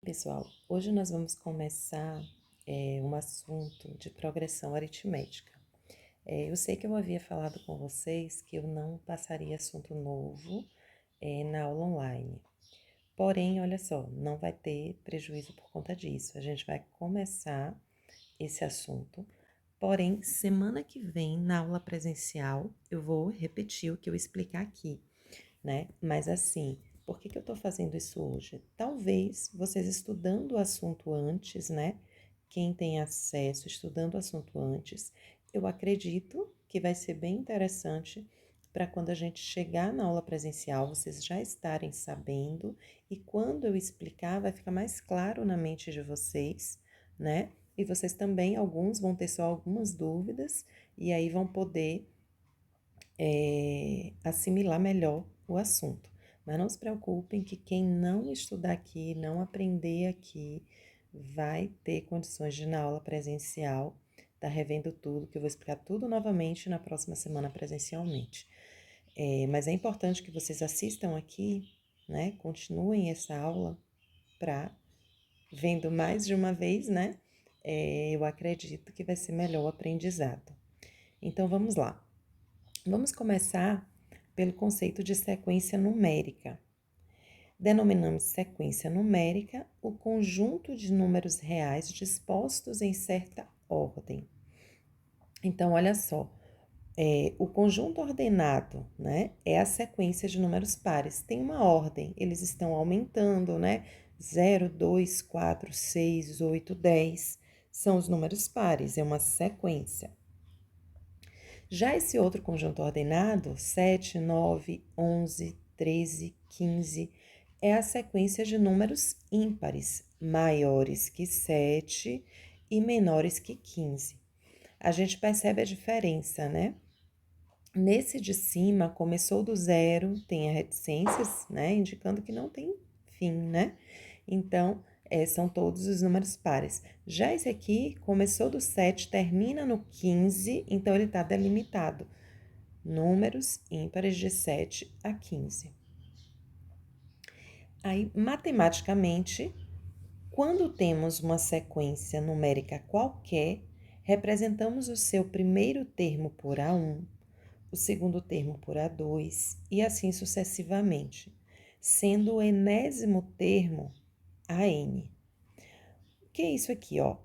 Pessoal, hoje nós vamos começar um assunto de progressão aritmética. Eu sei que eu havia falado com vocês que eu não passaria assunto novo na aula online. Porém, olha só, não vai ter prejuízo por conta disso. A gente vai começar esse assunto. Porém, semana que vem, na aula presencial, eu vou repetir o que eu explicar aqui, né? Mas assim, por que eu estou fazendo isso hoje? Talvez vocês estudando o assunto antes, né? Quem tem acesso, estudando o assunto antes, eu acredito que vai ser bem interessante para quando a gente chegar na aula presencial, vocês já estarem sabendo e quando eu explicar, vai ficar mais claro na mente de vocês, né? E vocês também, alguns vão ter só algumas dúvidas e aí vão poder assimilar melhor o assunto. Mas não se preocupem que quem não estudar aqui, não aprender aqui, vai ter condições de, na aula presencial, tá revendo tudo, que eu vou explicar tudo novamente na próxima semana presencialmente. Mas é importante que vocês assistam aqui, né? Continuem essa aula para, vendo mais de uma vez, né? Eu acredito que vai ser melhor o aprendizado. Então vamos lá. Vamos começar pelo conceito de sequência numérica. Denominamos sequência numérica o conjunto de números reais dispostos em certa ordem. Então, olha só, o conjunto ordenado, né, é a sequência de números pares. Tem uma ordem, eles estão aumentando, né? 0, 2, 4, 6, 8, 10 são os números pares, é uma sequência. Já esse outro conjunto ordenado, 7, 9, 11, 13, 15, é a sequência de números ímpares, maiores que 7 e menores que 15. A gente percebe a diferença, né? Nesse de cima, começou do zero, tem reticências, né? Indicando que não tem fim, né? Então, são todos os números pares. Já esse aqui começou do 7, termina no 15, então ele está delimitado. Números ímpares de 7 a 15. Aí, matematicamente, quando temos uma sequência numérica qualquer, representamos o seu primeiro termo por A1, o segundo termo por A2 e assim sucessivamente, sendo o enésimo termo AN. O que é isso aqui, ó?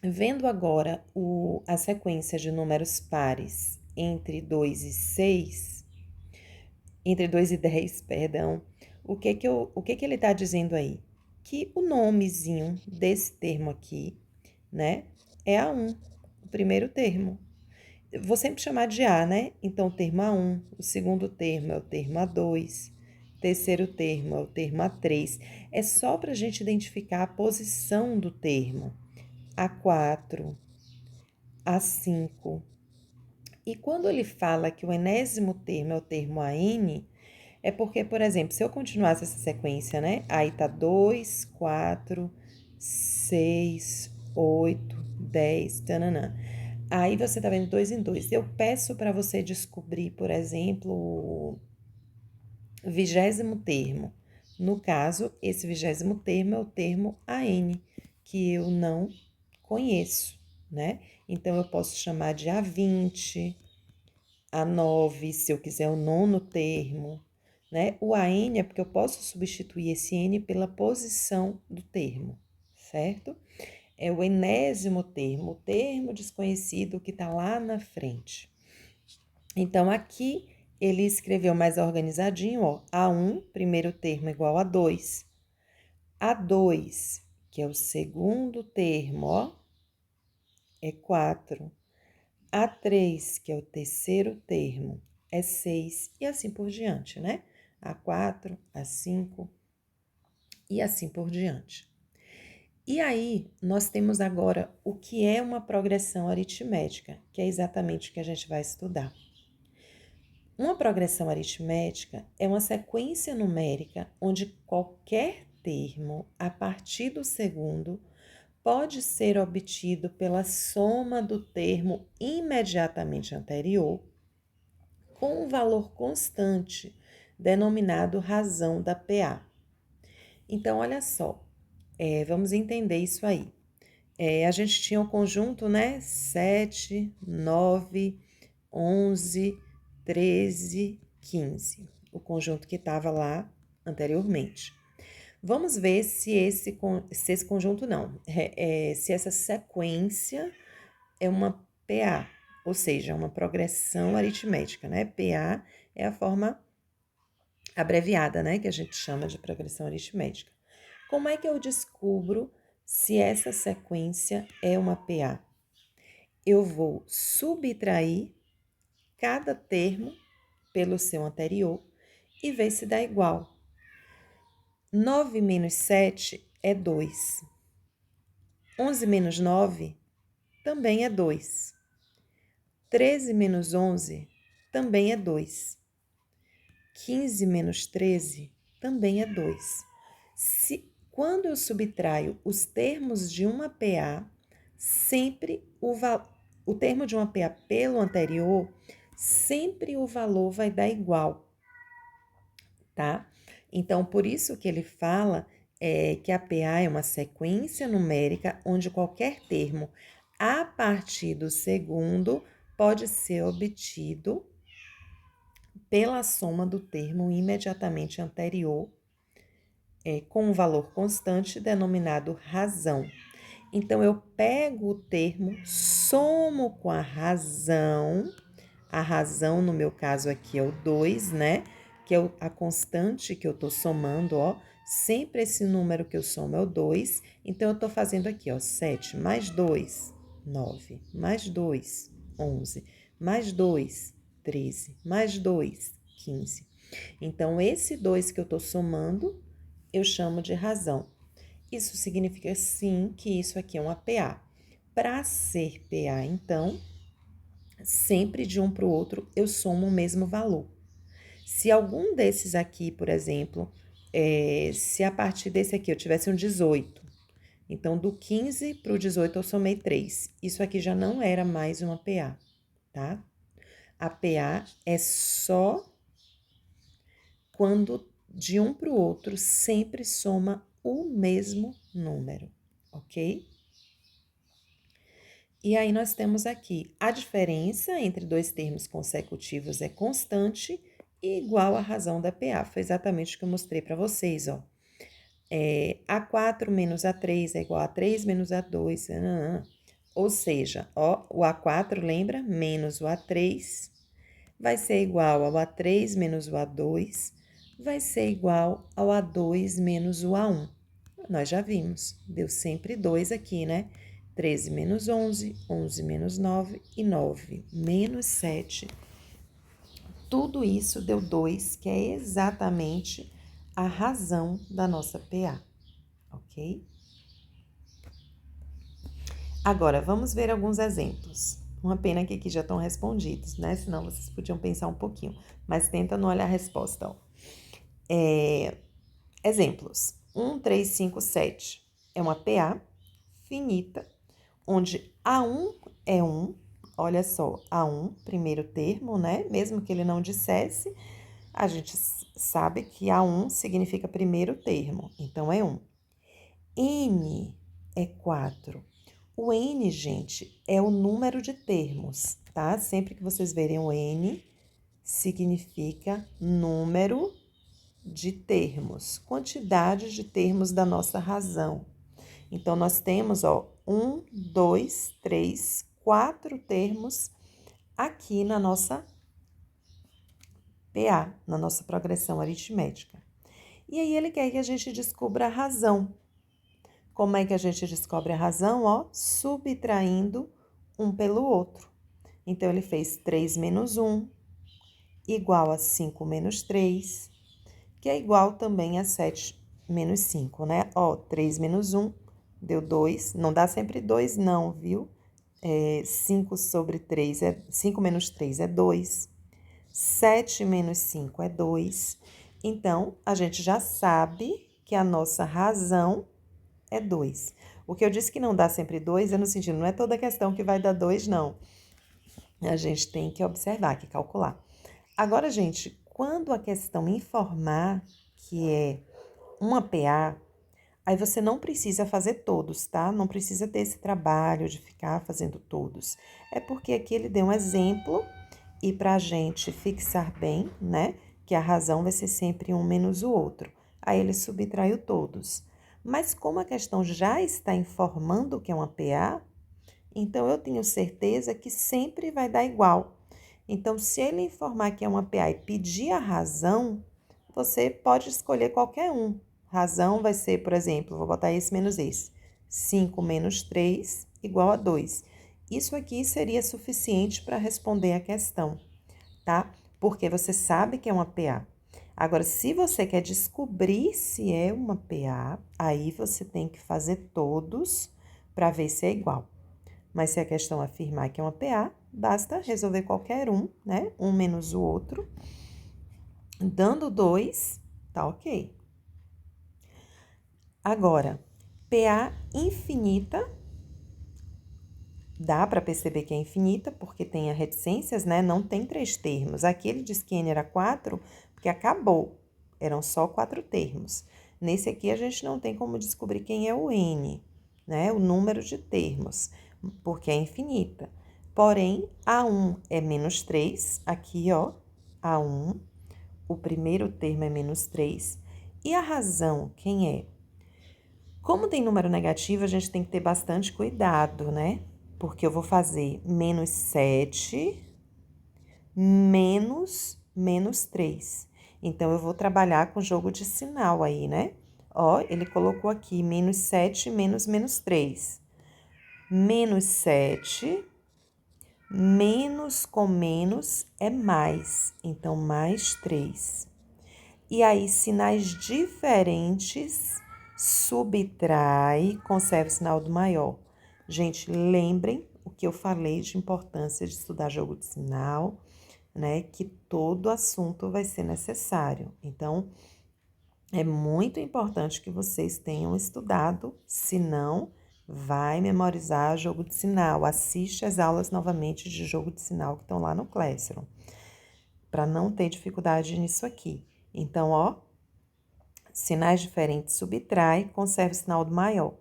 Vendo agora a sequência de números pares entre 2 e 6, entre 2 e 10, perdão, o que ele está dizendo aí? Que o nomezinho desse termo aqui, né, é A1, o primeiro termo. Eu vou sempre chamar de A, né? Então, o termo A1, o segundo termo é o termo A2, o terceiro termo é o termo A3. É só para a gente identificar a posição do termo. A4, A5. E quando ele fala que o enésimo termo é o termo AN, é porque, por exemplo, se eu continuasse essa sequência, né? Aí tá 2, 4, 6, 8, 10, tananã. Aí você tá vendo 2 em 2. Eu peço para você descobrir, por exemplo, o 20º termo. No caso, esse 20º termo é o termo AN, que eu não conheço, né? Então, eu posso chamar de A20, A9, se eu quiser o nono termo, né? O AN é porque eu posso substituir esse N pela posição do termo, certo? É o enésimo termo, o termo desconhecido que está lá na frente. Então, aqui ele escreveu mais organizadinho, ó, A1, primeiro termo igual a 2. A2, que é o segundo termo, ó, é 4. A3, que é o terceiro termo, é 6, e assim por diante, né? A4, A5 e assim por diante. E aí, nós temos agora o que é uma progressão aritmética, que é exatamente o que a gente vai estudar. Uma progressão aritmética é uma sequência numérica onde qualquer termo, a partir do segundo, pode ser obtido pela soma do termo imediatamente anterior com um valor constante, denominado razão da PA. Então, olha só, Vamos entender isso aí. A gente tinha o conjunto, né? 7, 9, 11, 13, 15. O conjunto que estava lá anteriormente. Vamos ver se esse conjunto não, se essa sequência é uma PA, ou seja, uma progressão aritmética, né? PA é a forma abreviada, né? Que a gente chama de progressão aritmética. Como é que eu descubro se essa sequência é uma PA? Eu vou subtrair cada termo pelo seu anterior e ver se dá igual. 9 menos 7 é 2. 11 menos 9 também é 2. 13 menos 11 também é 2. 15 menos 13 também é 2. Quando eu subtraio os termos de uma PA, sempre o termo de uma PA pelo anterior, sempre o valor vai dar igual, tá? Então, por isso que ele fala que a PA é uma sequência numérica onde qualquer termo a partir do segundo pode ser obtido pela soma do termo imediatamente anterior com um valor constante denominado razão. Então, eu pego o termo, somo com a razão no meu caso aqui é o 2, né? Que é a constante que eu tô somando, ó. Sempre esse número que eu somo é o 2. Então, eu tô fazendo aqui, ó, 7 mais 2, 9, mais 2, 11, mais 2, 13, mais 2, 15. Então, esse 2 que eu tô somando, eu chamo de razão. Isso significa, sim, que isso aqui é uma PA. Para ser PA, então, sempre de um para o outro eu somo o mesmo valor. Se algum desses aqui, por exemplo, se a partir desse aqui eu tivesse um 18, então do 15 para o 18 eu somei 3. Isso aqui já não era mais uma PA, tá? A PA é só quando de um para o outro sempre soma o mesmo número, ok? E aí nós temos aqui a diferença entre dois termos consecutivos é constante e igual à razão da PA. Foi exatamente o que eu mostrei para vocês, ó. A4 menos A3 é igual a 3 menos A2. Ou seja, ó, o A4, lembra? Menos o A3 vai ser igual ao A3 menos o A2, vai ser igual ao A2 menos o A1. Nós já vimos, deu sempre 2 aqui, né? 13 menos 11, 11 menos 9 e 9 menos 7. Tudo isso deu 2, que é exatamente a razão da nossa PA, ok? Agora, vamos ver alguns exemplos. Uma pena que aqui já estão respondidos, né? Senão vocês podiam pensar um pouquinho. Mas tenta não olhar a resposta, ó. Exemplos. 1, 3, 5, 7 é uma PA finita, onde A1 é 1. Olha só, A1, primeiro termo, né? Mesmo que ele não dissesse, a gente sabe que A1 significa primeiro termo, então é 1. N é 4. O N, gente, é o número de termos, tá? Sempre que vocês verem o N, significa número de termos, quantidade de termos da nossa razão. Então, nós temos, ó, 1, 2, 3, 4 termos aqui na nossa PA, na nossa progressão aritmética. E aí, ele quer que a gente descubra a razão. Como é que a gente descobre a razão? Ó, subtraindo um pelo outro. Então, ele fez 3 menos 1, igual a 5 menos 3, que é igual também a 7 menos 5, né? Ó, 3 menos 1 deu 2. Não dá sempre 2, não, viu? 5 sobre 3 5 menos 3 é 2. 7 menos 5 é 2. Então, a gente já sabe que a nossa razão é 2. O que eu disse que não dá sempre 2 é no sentido, não é toda questão que vai dar 2, não. A gente tem que observar, que calcular. Agora, gente, quando a questão informar que é uma PA, Aí você não precisa fazer todos, tá? Não precisa ter esse trabalho de ficar fazendo todos. É porque aqui ele deu um exemplo e para a gente fixar bem, né? Que a razão vai ser sempre um menos o outro. Aí ele subtraiu todos. Mas como a questão já está informando que é uma PA, então eu tenho certeza que sempre vai dar igual. Então, se ele informar que é uma PA e pedir a razão, você pode escolher qualquer um. Razão vai ser, por exemplo, vou botar esse menos esse. 5 menos 3 igual a 2. Isso aqui seria suficiente para responder a questão, tá? Porque você sabe que é uma PA. Agora, se você quer descobrir se é uma PA, aí você tem que fazer todos para ver se é igual. Mas se a questão afirmar que é uma PA, basta resolver qualquer um, né? Um menos o outro. Dando 2, tá ok. Agora, PA infinita, dá para perceber que é infinita, porque tem reticências, né? Não tem 3 termos. Aqui ele diz que N era 4, porque acabou. Eram só 4 termos. Nesse aqui, a gente não tem como descobrir quem é o N, né? O número de termos, porque é infinita. Porém, A1 é menos 3, aqui, ó, A1, o primeiro termo é menos 3. E a razão, quem é? Como tem número negativo, a gente tem que ter bastante cuidado, né? Porque eu vou fazer menos 7 menos 3. Então, eu vou trabalhar com jogo de sinal aí, né? Ó, ele colocou aqui menos 7 menos 3. Menos 7, menos com menos é mais. Então, mais 3. E aí, sinais diferentes, subtrai, conserva o sinal do maior. Gente, lembrem o que eu falei de importância de estudar jogo de sinal, né? Que todo assunto vai ser necessário. Então, é muito importante que vocês tenham estudado, senão vai memorizar jogo de sinal. Assiste as aulas novamente de jogo de sinal que estão lá no Classroom, para não ter dificuldade nisso aqui. Então, ó, sinais diferentes subtrai, conserva o sinal do maior.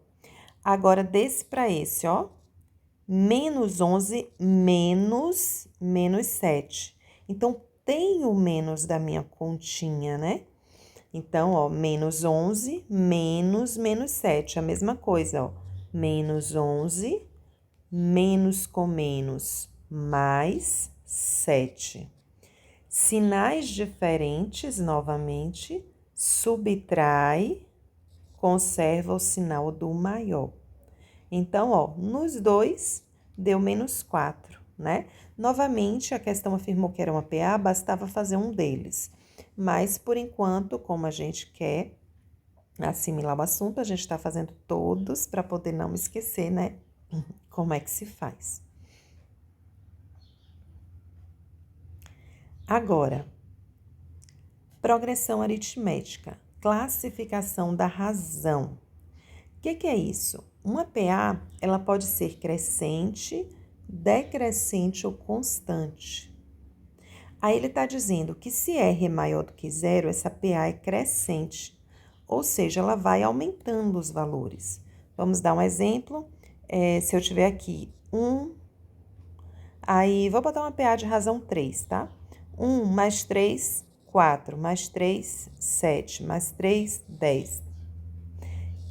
Agora, desse para esse, ó, menos 11 menos 7. Então, tem o menos da minha continha, né? Então, ó, menos 11 menos 7, a mesma coisa, ó. Menos 11, menos com menos, mais 7. Sinais diferentes, novamente, subtrai, conserva o sinal do maior. Então, ó, nos dois deu menos 4, né? Novamente, a questão afirmou que era uma PA, bastava fazer um deles. Mas, por enquanto, como a gente quer assimilar o assunto, a gente está fazendo todos para poder não esquecer, né? Como é que se faz. Agora, progressão aritmética, classificação da razão. O que é isso? Uma PA, ela pode ser crescente, decrescente ou constante. Aí ele está dizendo que se R é maior do que zero, essa PA é crescente, ou seja, ela vai aumentando os valores. Vamos dar um exemplo. Se eu tiver aqui 1, aí vou botar uma PA de razão 3, tá? 1 mais 3, 4, mais 3, 7, mais 3, 10.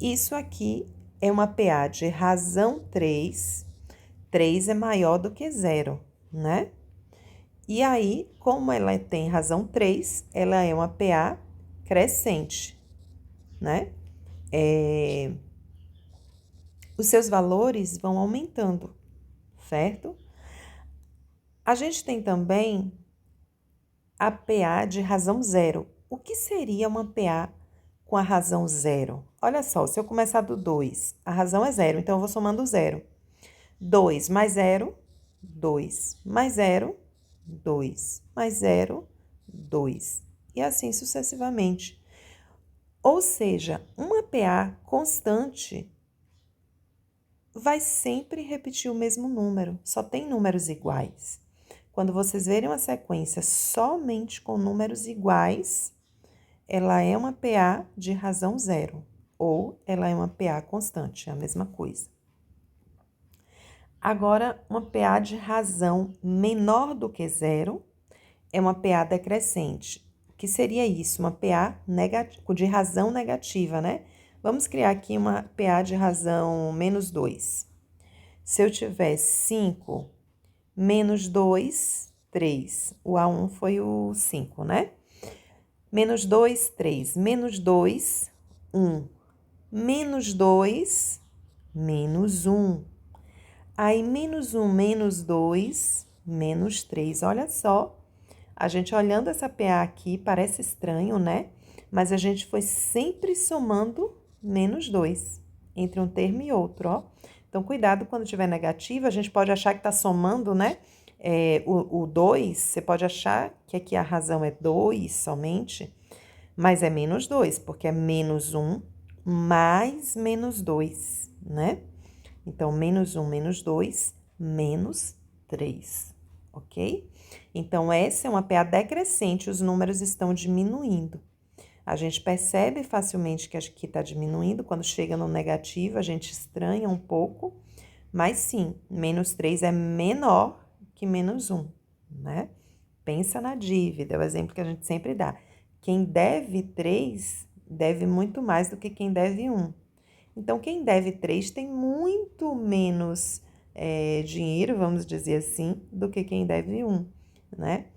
Isso aqui é uma PA de razão 3. 3 é maior do que 0, né? E aí, como ela tem razão 3, ela é uma PA crescente, né? Os seus valores vão aumentando, certo? A gente tem também a PA de razão 0. O que seria uma PA com a razão 0? Olha só, se eu começar do 2, a razão é 0, então eu vou somando 0. 2 mais 0, 2 mais 0, 2 mais 0, 2. E assim sucessivamente. Ou seja, uma PA constante vai sempre repetir o mesmo número, só tem números iguais. Quando vocês verem uma sequência somente com números iguais, ela é uma PA de razão 0. ou ela é uma PA constante, é a mesma coisa. Agora, uma PA de razão menor do que zero é uma PA decrescente. O que seria isso? Uma PA de razão negativa, né? Vamos criar aqui uma PA de razão menos 2. Se eu tiver 5, menos 2, 3. O A1 foi o 5, né? Menos 2, 3. Menos 2, 1. Menos 2, menos 1. Aí, menos 1, menos 2, menos 3. Olha só, a gente olhando essa PA aqui, parece estranho, né? Mas a gente foi sempre somando menos 2 entre um termo e outro, ó. Então, cuidado quando tiver negativa, a gente pode achar que está somando, né? O 2, você pode achar que aqui a razão é 2 somente, mas é menos 2, porque é menos 1 mais menos 2, né? Então, menos 1, menos 2, menos 3, ok? Então, essa é uma PA decrescente, os números estão diminuindo. A gente percebe facilmente que aqui está diminuindo, quando chega no negativo, a gente estranha um pouco, mas sim, menos 3 é menor que menos 1, né? Pensa na dívida, é o exemplo que a gente sempre dá. Quem deve 3 deve muito mais do que quem deve 1. Então, quem deve 3 tem muito menos dinheiro, vamos dizer assim, do que quem deve 1, né?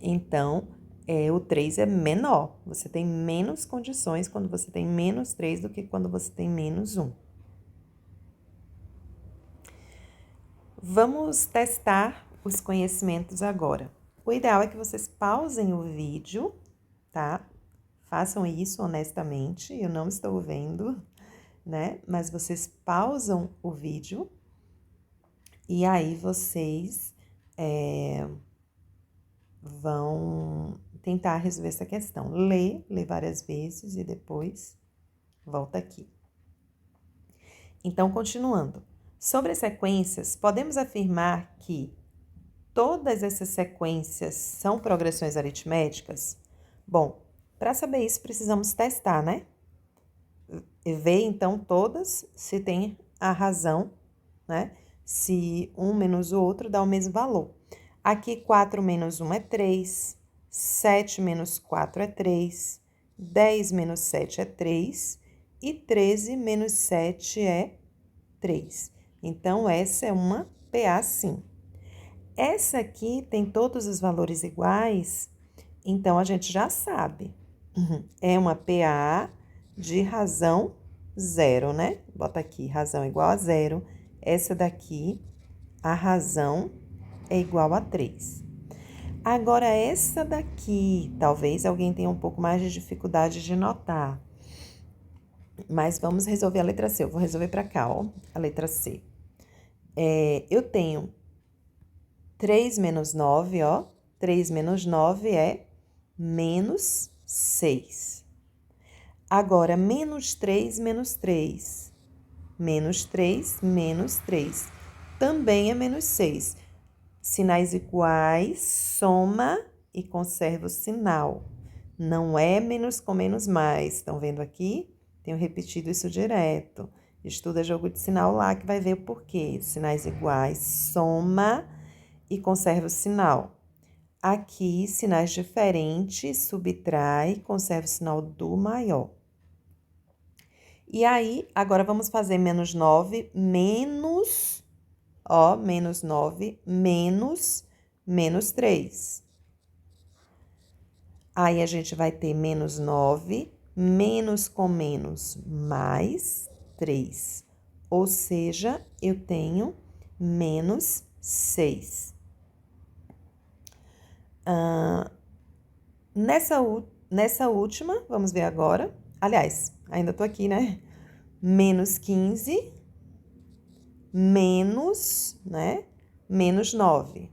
Então, o 3 é menor. Você tem menos condições quando você tem menos 3 do que quando você tem menos 1. Vamos testar os conhecimentos agora. O ideal é que vocês pausem o vídeo, tá? Façam isso honestamente, eu não estou vendo, né? Mas vocês pausam o vídeo e aí vocês vão tentar resolver essa questão. Lê várias vezes e depois volta aqui. Então, continuando. Sobre as sequências, podemos afirmar que todas essas sequências são progressões aritméticas? Bom, para saber isso, precisamos testar, né? E ver, então, todas se tem a razão, né? Se um menos o outro dá o mesmo valor. Aqui, 4 menos 1 é 3, 7 menos 4 é 3, 10 menos 7 é 3 e 13 menos 7 é 3. Então, essa é uma PA sim. Essa aqui tem todos os valores iguais, então a gente já sabe. É uma PA de razão zero, né? Bota aqui, razão igual a zero. Essa daqui, a razão é igual a 3. Agora, essa daqui, talvez alguém tenha um pouco mais de dificuldade de notar. Mas vamos resolver a letra C. Eu vou resolver para cá, ó, a letra C. Eu tenho 3 menos 9, ó. 3 menos 9 é menos 6. Agora, menos 3 menos 3. Menos 3 menos 3. Também é menos 6. Sinais iguais, soma e conserva o sinal. Não é menos com menos mais. Estão vendo aqui? Tenho repetido isso direto. Estuda jogo de sinal lá que vai ver o porquê. Sinais iguais, soma e conserva o sinal. Aqui, sinais diferentes, subtrai, conserva o sinal do maior. E aí, agora vamos fazer menos 9 menos, ó, menos 9 menos 3. Aí, a gente vai ter menos 9, menos com menos, mais 3. Ou seja, eu tenho menos 6. Nessa última, vamos ver agora. Aliás, ainda tô aqui, né? Menos 15, menos, né? Menos 9.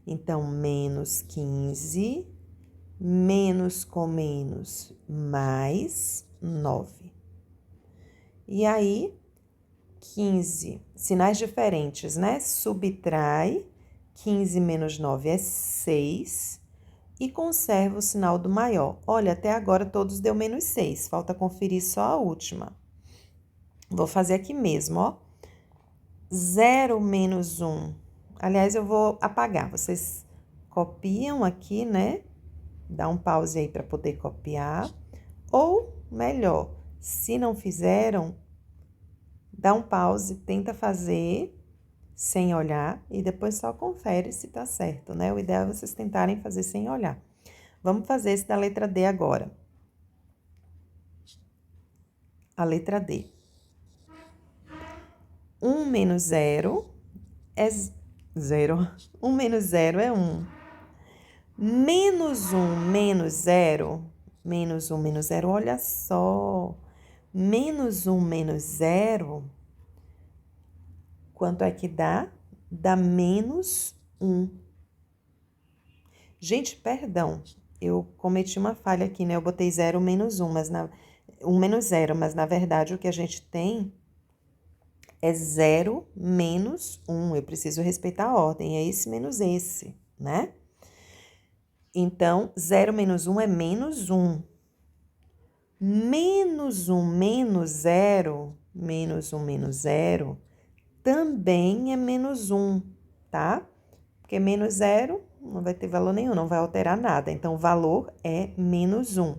Então, menos 15, menos com menos, mais 9. E aí, 15, sinais diferentes, né? Subtrai, 15 menos 9 é 6. e conservo o sinal do maior. Olha, até agora todos deu menos 6, falta conferir só a última. Vou fazer aqui mesmo, ó. 0 menos 1. Aliás, eu vou apagar. Vocês copiam aqui, né? Dá um pause aí para poder copiar. Ou, melhor, se não fizeram, dá um pause, tenta fazer sem olhar e depois só confere se tá certo, né? O ideal é vocês tentarem fazer sem olhar. Vamos fazer esse da letra D agora. A letra D. 1 menos 0 é 0. 1 menos 0 é 1. Menos 1 menos 0. Menos 1 menos 0, olha só. Menos 1 menos 0. Quanto é que dá? Dá menos 1. Gente, perdão. Eu cometi uma falha aqui, né? Eu botei 0 menos 1, 1 menos 0, mas na verdade o que a gente tem é 0 menos 1. Eu preciso respeitar a ordem, é esse menos esse, né? Então, 0 menos 1 é menos 1. Menos 1 menos 0, menos 1 menos 0, também é menos 1, tá? Porque menos 0 não vai ter valor nenhum, não vai alterar nada. Então, o valor é menos 1.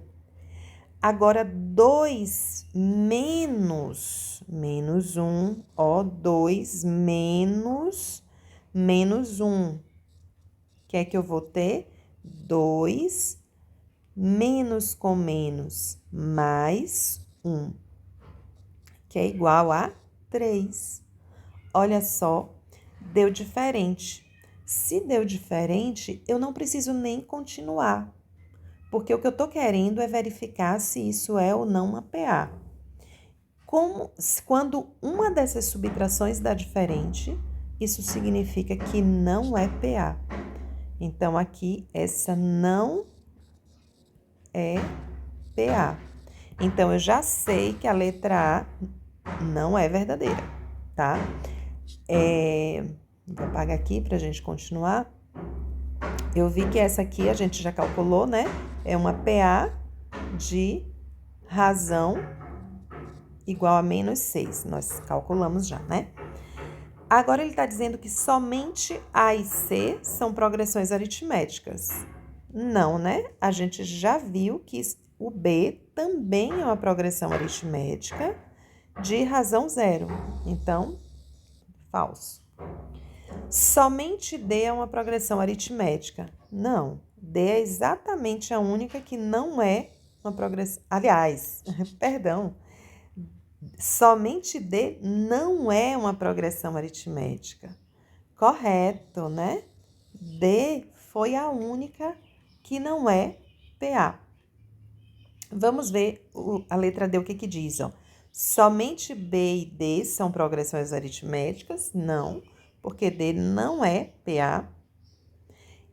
Agora, 2 menos 1, ó, 2 menos 1. O que é que eu vou ter? 2 menos com menos mais 1, que é igual a 3. Olha só, deu diferente. Se deu diferente, eu não preciso nem continuar, porque o que eu estou querendo é verificar se isso é ou não uma PA. Quando uma dessas subtrações dá diferente, isso significa que não é PA. Então, aqui, essa não é PA. Então, eu já sei que a letra A não é verdadeira, tá? Vou apagar aqui para a gente continuar. Eu vi que essa aqui a gente já calculou, né? É uma PA de razão igual a menos 6. Nós calculamos já, né? Agora, ele está dizendo que somente A e C são progressões aritméticas. Não, né? A gente já viu que o B também é uma progressão aritmética de razão 0. Então, falso. Somente D é uma progressão aritmética. Não, D é exatamente a única que não é uma progressão. Aliás, perdão, somente D não é uma progressão aritmética. Correto, né? D foi a única que não é PA. Vamos ver a letra D, o que que diz, ó. Somente B e D são progressões aritméticas? Não, porque D não é PA.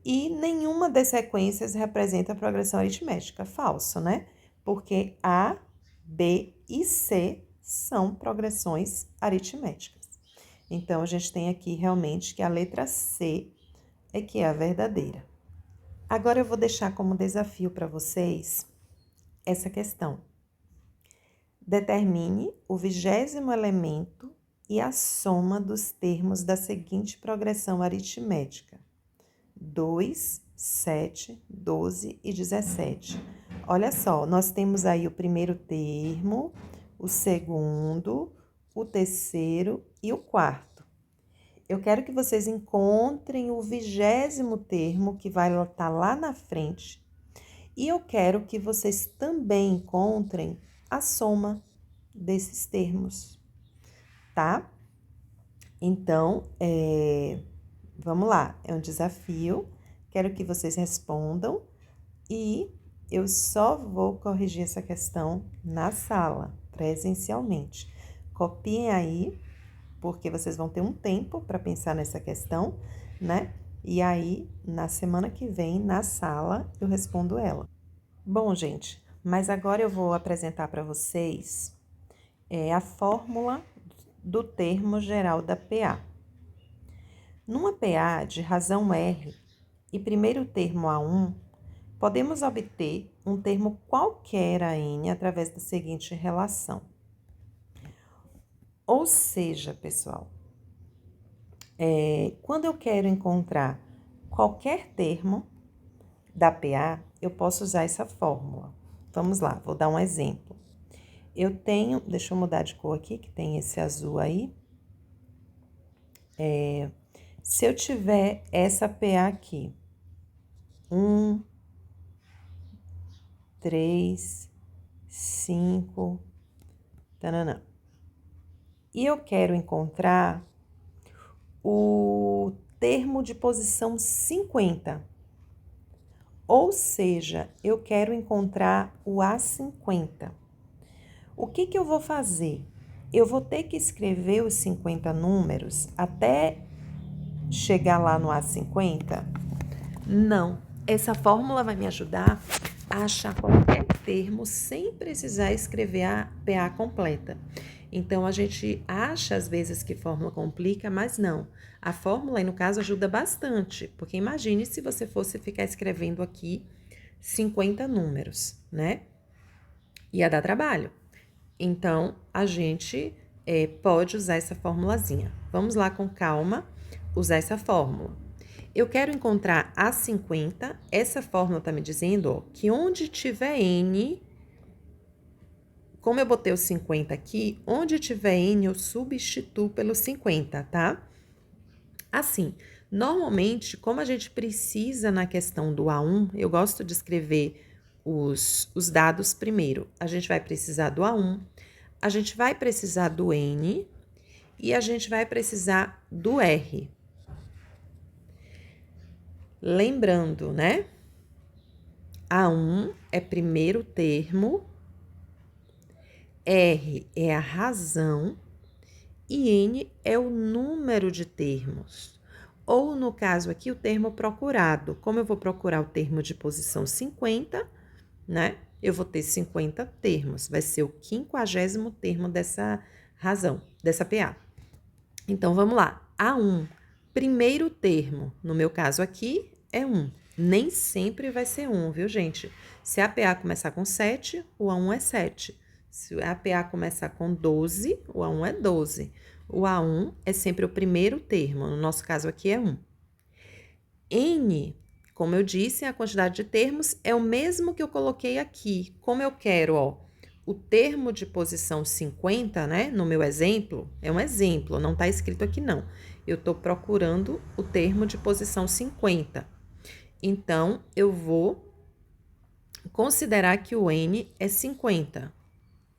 E nenhuma das sequências representa progressão aritmética. Falso, né? Porque A, B e C são progressões aritméticas. Então, a gente tem aqui realmente que a letra C é que é a verdadeira. Agora, eu vou deixar como desafio para vocês essa questão. Determine o 20º elemento e a soma dos termos da seguinte progressão aritmética: 2, 7, 12 e 17. Olha só, nós temos aí o primeiro termo, o segundo, o terceiro e o quarto. Eu quero que vocês encontrem o 20º termo que vai estar lá na frente. E eu quero que vocês também encontrem a soma desses termos, tá? Então, vamos lá, é um desafio, quero que vocês respondam e eu só vou corrigir essa questão na sala, presencialmente. Copiem aí, porque vocês vão ter um tempo para pensar nessa questão, né? E aí, na semana que vem, na sala, eu respondo ela. Bom, gente, mas agora eu vou apresentar para vocês a fórmula do termo geral da PA. Numa PA de razão R e primeiro termo A1, podemos obter um termo qualquer a N através da seguinte relação. Ou seja, pessoal, quando eu quero encontrar qualquer termo da PA, eu posso usar essa fórmula. Vamos lá, vou dar um exemplo. Eu tenho, deixa eu mudar de cor aqui, que tem esse azul aí. Se eu tiver essa PA aqui, 1, 3, 5, tananã. E eu quero encontrar o termo de posição 50. Ou seja, eu quero encontrar o A50. O que eu vou fazer? Eu vou ter que escrever os 50 números até chegar lá no A50? Não. Essa fórmula vai me ajudar a achar qualquer termo sem precisar escrever a PA completa. Então, a gente acha às vezes que fórmula complica, mas não. A fórmula, aí, no caso, ajuda bastante, porque imagine se você fosse ficar escrevendo aqui 50 números, né? Ia dar trabalho. Então, a gente pode usar essa formulazinha. Vamos lá com calma usar essa fórmula. Eu quero encontrar a 50, essa fórmula está me dizendo ó, que onde tiver N, como eu botei o 50 aqui, onde tiver N eu substituo pelo 50, tá? Assim, normalmente, como a gente precisa na questão do A1, eu gosto de escrever os dados primeiro. A gente vai precisar do A1, a gente vai precisar do N e a gente vai precisar do R. Lembrando, né? A1 é primeiro termo, R é a razão e N é o número de termos. Ou, no caso aqui, o termo procurado. Como eu vou procurar o termo de posição 50, né? Eu vou ter 50 termos. Vai ser o 50º termo dessa razão, dessa PA. Então, vamos lá. A1, primeiro termo, no meu caso aqui, é 1. Nem sempre vai ser 1, viu, gente? Se a PA começar com 7, o A1 é 7. Se a PA começar com 12, o A1 é 12. O A1 é sempre o primeiro termo, no nosso caso aqui é 1. N, como eu disse, a quantidade de termos é o mesmo que eu coloquei aqui. Como eu quero, ó, o termo de posição 50, né? No meu exemplo, é um exemplo, não tá escrito aqui não. Eu tô procurando o termo de posição 50. Então, eu vou considerar que o N é 50.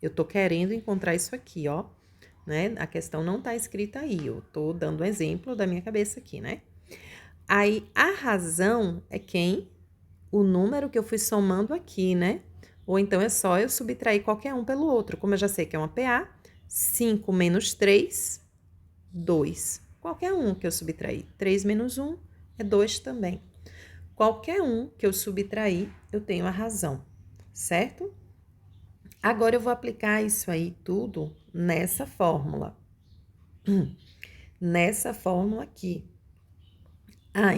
Eu tô querendo encontrar isso aqui, ó, né? A questão não tá escrita aí, eu tô dando um exemplo da minha cabeça aqui, né? Aí, a razão é quem? O número que eu fui somando aqui, né? Ou então é só eu subtrair qualquer um pelo outro. Como eu já sei que é uma PA, 5 menos 3, 2. Qualquer um que eu subtrair. 3 menos 1 é 2 também. Qualquer um que eu subtrair, eu tenho a razão, certo? Agora eu vou aplicar isso aí tudo nessa fórmula. Nessa fórmula aqui. A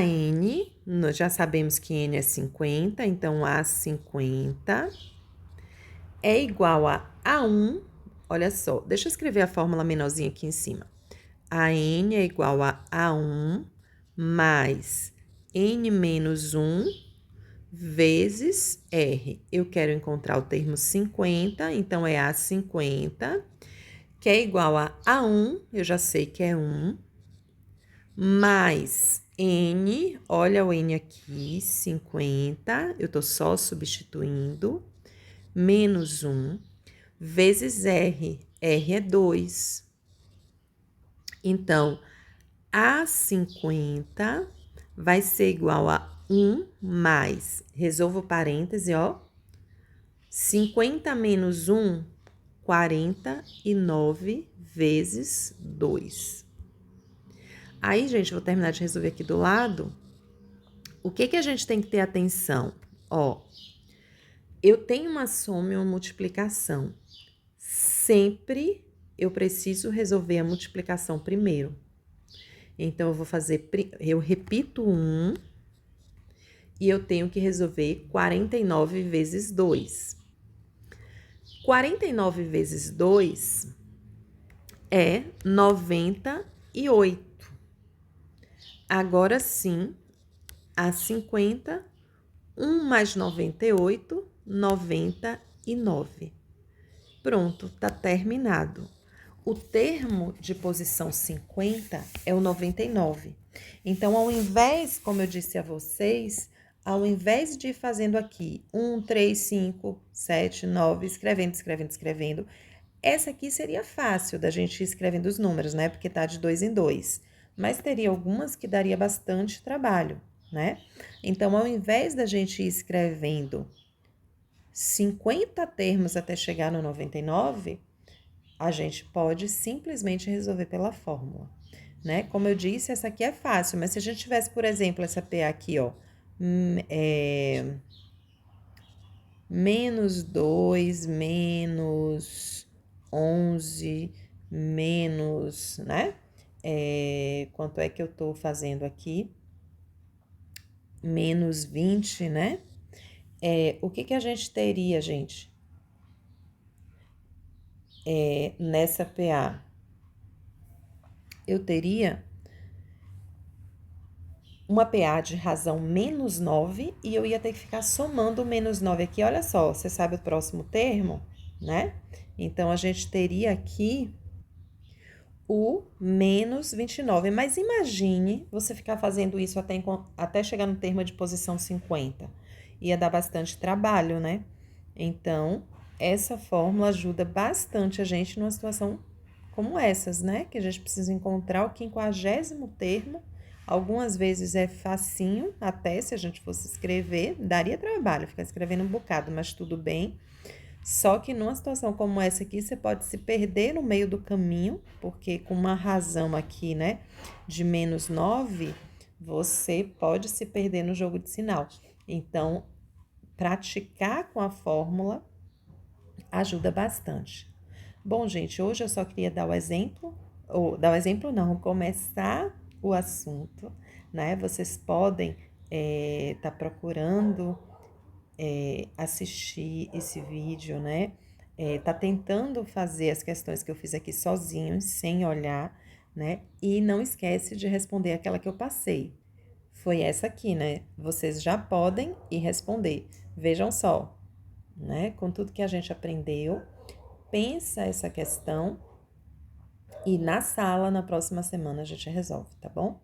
N, nós já sabemos que N é 50, então A 50 é igual a A1, olha só, deixa eu escrever a fórmula menorzinha aqui em cima. A N é igual a A1 mais N menos 1 vezes R. Eu quero encontrar o termo 50, então é A50, que é igual a A1, eu já sei que é 1, mais N, olha o N aqui, 50, eu tô só substituindo, menos 1, vezes R, R é 2. Então, A50 vai ser igual a 1 mais, resolvo o parêntese, ó, 50 menos 1, 49 vezes 2. Aí, gente, vou terminar de resolver aqui do lado. O que a gente tem que ter atenção? Ó, eu tenho uma soma e uma multiplicação. Sempre eu preciso resolver a multiplicação primeiro. Então, eu repito 1 e eu tenho que resolver 49 vezes 2. 49 vezes 2 é 98. Agora sim, a 50, 1 mais 98, 99. Pronto, tá terminado. O termo de posição 50 é o 99. Então, ao invés, como eu disse a vocês, ao invés de ir fazendo aqui 1, 3, 5, 7, 9, escrevendo, essa aqui seria fácil da gente ir escrevendo os números, né? Porque tá de 2 em 2. Mas teria algumas que daria bastante trabalho, né? Então, ao invés da gente ir escrevendo 50 termos até chegar no 99, a gente pode simplesmente resolver pela fórmula, né? Como eu disse, essa aqui é fácil, mas se a gente tivesse, por exemplo, essa PA aqui, ó, menos 2, menos 11, menos, né? Quanto é que eu tô fazendo aqui? Menos 20, né? O que que a gente teria, gente? Nessa PA, eu teria uma PA de razão menos 9 e eu ia ter que ficar somando o menos 9 aqui. Olha só, você sabe o próximo termo, né? Então, a gente teria aqui o menos 29. Mas imagine você ficar fazendo isso até chegar no termo de posição 50. Ia dar bastante trabalho, né? Então, essa fórmula ajuda bastante a gente numa situação como essas, né? Que a gente precisa encontrar o 50º termo. Algumas vezes é facinho, até se a gente fosse escrever, daria trabalho ficar escrevendo um bocado, mas tudo bem. Só que numa situação como essa aqui, você pode se perder no meio do caminho, porque com uma razão aqui, né, de menos 9, você pode se perder no jogo de sinal. Então, praticar com a fórmula ajuda bastante. Bom, gente, hoje eu só queria dar o exemplo, ou dar o exemplo não, começar o assunto, né? Vocês podem tá procurando assistir esse vídeo, né? Tá tentando fazer as questões que eu fiz aqui sozinho, sem olhar, né? E não esquece de responder aquela que eu passei. Foi essa aqui, né? Vocês já podem ir responder. Vejam só, né? Com tudo que a gente aprendeu, pensa essa questão e na sala, na próxima semana, a gente resolve, tá bom?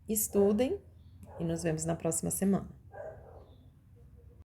Estudem e nos vemos na próxima semana.